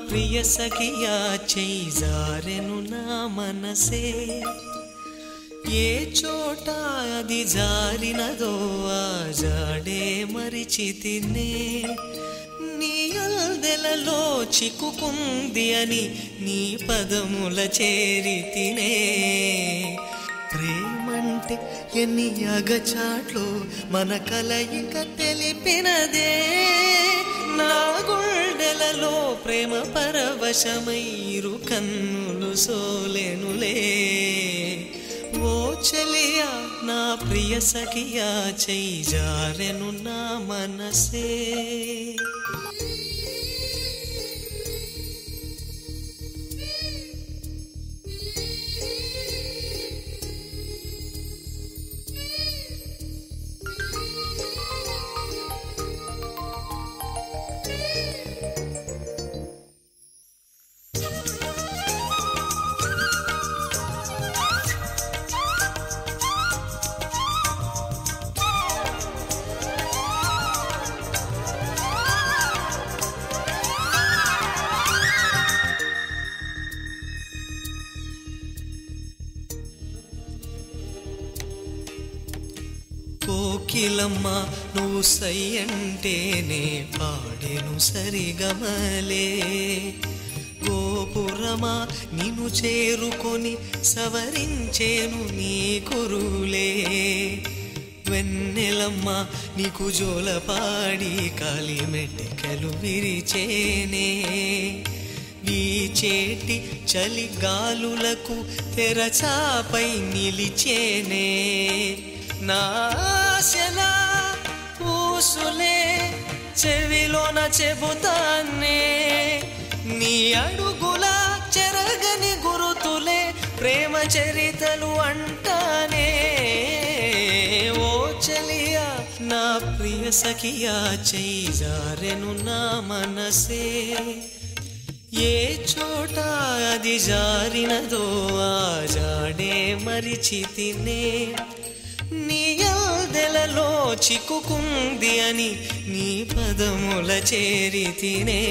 ప్రియ సఖియా చేయి జారెను నా మనసే ఏ చోట అది జారినదో ఆ జాడే మరిచితినే నీ అల్దెలలో చిక్కుకుంది అని నీ పదముల చేరితినే ప్రేమంటే ఎన్ని అగచాట్లు మన కలయిక తెలిపినదే నా గుండెలలో ప్రేమ పరవశమైరు కన్నులు సోలెనులే ఓ చలియా నా ప్రియ సఖియా చేయి జారెను నా మనసే కోకిలమ్మ నువ్వు సై అంటేనే పాడేను సరిగమలే గోపురమా నిన్ను చేరుకొని సవరించేను నీ కురులే వెన్నెలమ్మ నీకు జోలపాడి కాలి మెట్టెకలు విరిచేనే వీచేటి చలి గాలులకు తెరచాపై నిలిచేనే నాశలా ఊసులే చెవిలోన చెబుతానే నీ అడుగుల చెరగని గురుతులే ప్రేమ చరితలు అంటానే ఓ చలియా నా ప్రియ సఖియా చేయి జారెను నా మనసే ఏ చోట అది జారినదో ఆ జాడే మరిచితినే నీ అల్దెలలో చిక్కుకుంది అని నీ పదముల చేరితినే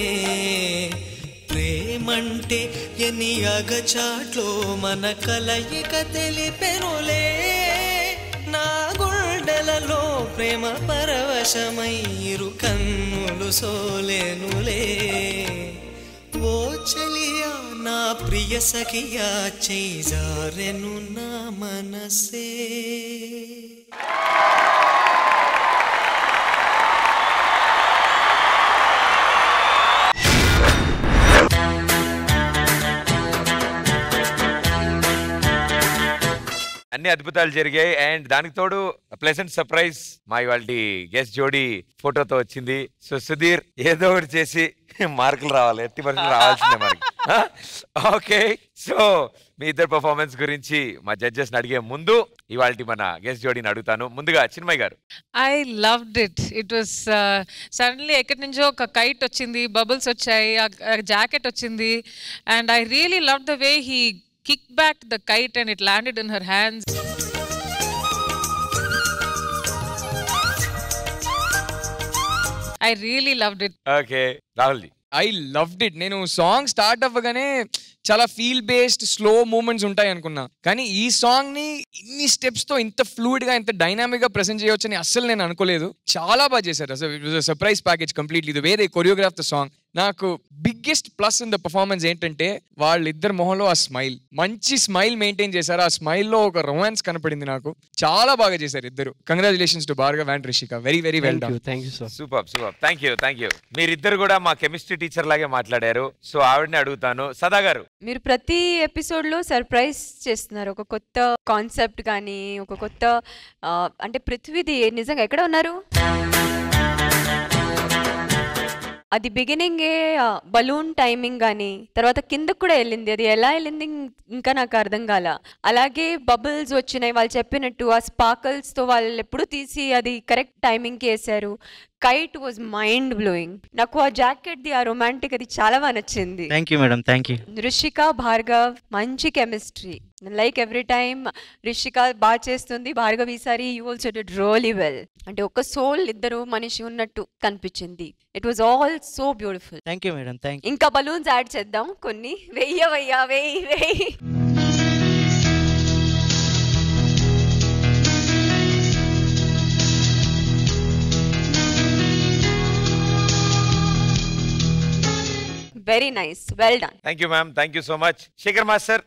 ప్రేమంటే ఎన్ని అగచాట్లో మన కలయిక తెలిపెనులే నా గుండెలలో ప్రేమ పరవశమైరు కన్నులు సోలెనులే ఓ చలియా నా ప్రియ సఖియా చేయి జారెను నా మనసే అన్ని అద్భుతాలు జరిగాయి అండ్ దానికి తోడు ప్లెజెంట్ సర్ప్రైజ్ మా ఇవాళ గెస్ట్ జోడీ ఫోటోతో వచ్చింది. సో సుధీర్ ఏదో ఒకటి చేసి మార్కులు రావాలి, ఎట్టి పరిస్థితులు రావాల్సిందే మనకి. ఓకే, సో మీ ఇద్దరు పర్ఫార్మెన్స్ గురించి మా జడ్జెస్ అడిగే ముందు ఇవాళ మన గెస్ట్ జోడీని అడుగుతాను. ముందుగా చిన్మయ్ గారు. I loved it. It was suddenly ఎక్కడి నుంచో ఒక కైట్ వచ్చింది, బబుల్స్ వచ్చాయి, జాకెట్ వచ్చింది and I really love the way he kicked back the kite and it landed in her hands. I really loved it. Okay, Rahul ji. I loved it. నేను song start అవ్వగానే చాలా feel based slow moments ఉంటాయి అనుకున్నా, కానీ ఈ song ని ఇన్ని steps తో ఇంత ఫ్లూయిడ్ గా ఇంత డైనామిక్ గా ప్రెజెంట్ చేయొచ్చు అని అస్సలు నేను అనుకోలేదు. చాలా బాగా చేశారు. అసలు it was a surprise package completely the way they choreograph the song. నాకు biggest plus in the performance ఏంటంటే వాళ్ళిద్దరు మొహంలో ఆ స్మైల్, మంచి స్మైల్ మెయింటైన్ చేశారు. ఆ స్మైల్ లో ఒక రొమాన్స్ కనపడింది నాకు. చాలా బాగా చేశారు ఇద్దరు. Congratulations to Bhargav and Rishika. Very very well done. Super super. Thank you. మీరిద్దరు కూడా మా కెమిస్ట్రీ టీచర్ లాగే మాట్లాడారు. సో ఆవిడని అడుగుతాను. సదా గారు, మీరు ప్రతి ఎపిసోడ్ లో సర్ప్రైజ్ చేస్తున్నారు. ఒక కొత్త కాన్సెప్ట్ కానీ ఒక కొత్త అంటే పృథ్వీది నిజంగా ఎక్కడ ఉన్నారు? అది బిగినింగే బలూన్ టైమింగ్ కానీ తర్వాత కిందకు కూడా వెళ్ళింది. అది ఎలా వెళ్ళింది ఇంకా నాకు అర్థం కాల. అలాగే బబుల్స్ వచ్చినాయి వాళ్ళు చెప్పినట్టు, ఆ స్పార్కల్స్తో వాళ్ళు ఎప్పుడు తీసి అది కరెక్ట్ టైమింగ్కి వేశారు. Kite was mind blowing. నాకు ఆ జాకెట్ ది ఆ రొమాంటిక్ అది చాలా బాగా నచ్చింది. Thank you madam, thank you. Rishika Bhargav మంచి chemistry. Like every time Rishika బాగా చేస్తుంది, భార్గవ్ ఈసారి you also did really well. అంటే ఒక సోల్ ఇద్దరు మనిషి ఉన్నట్టు కనిపించింది. It was all so beautiful. Thank you madam, thank you. ఇంకా బలూన్స్ యాడ్ చేద్దాం కొన్ని. వెయ్యి very nice, well done. Thank you ma'am, thank you so much. Shekhar master.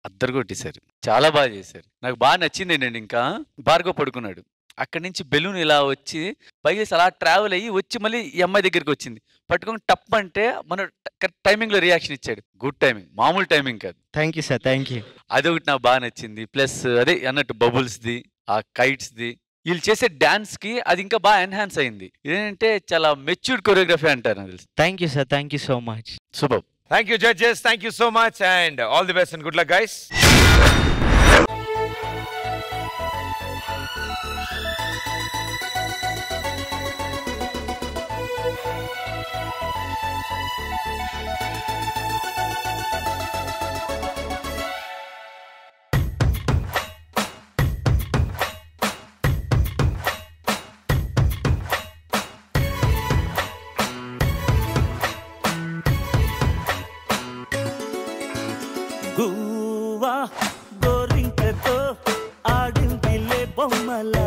అద్దరు కొట్టేశారు, చాలా బాగా చేశారు. నాకు బాగా నచ్చింది ఏంటండి, ఇంకా భార్గవ్ పడుకున్నాడు, అక్కడి నుంచి బెలూన్ ఇలా వచ్చి పైకి అలా ట్రావెల్ అయ్యి వచ్చి మళ్ళీ ఈ అమ్మాయి దగ్గరికి వచ్చింది, పట్టుకొని టప్ అంటే మన కరెక్ట్ టైమింగ్ లో రియాక్షన్ ఇచ్చాడు. గుడ్ టైమింగ్, మామూలు టైమింగ్ కాదు. Thank you sir, thank you. అదొకటి నాకు బాగా నచ్చింది. ప్లస్ అదే అన్నట్టు బబుల్స్ ది, ఆ కైట్స్ ది, వీళ్ళు చేసే డాన్స్ కి అది ఇంకా బాగా ఎన్హాన్స్ అయింది. ఏంటంటే చాలా మెచ్యూర్డ్ కొరియోగ్రఫీ అంటారు నాకు తెలుసు. Thank you sir, thank you so much. Super. Thank you judges, thank you so much and all the best and good luck guys. గువ్వా గోరింకతో ఆడిందిలే బొమ్మలా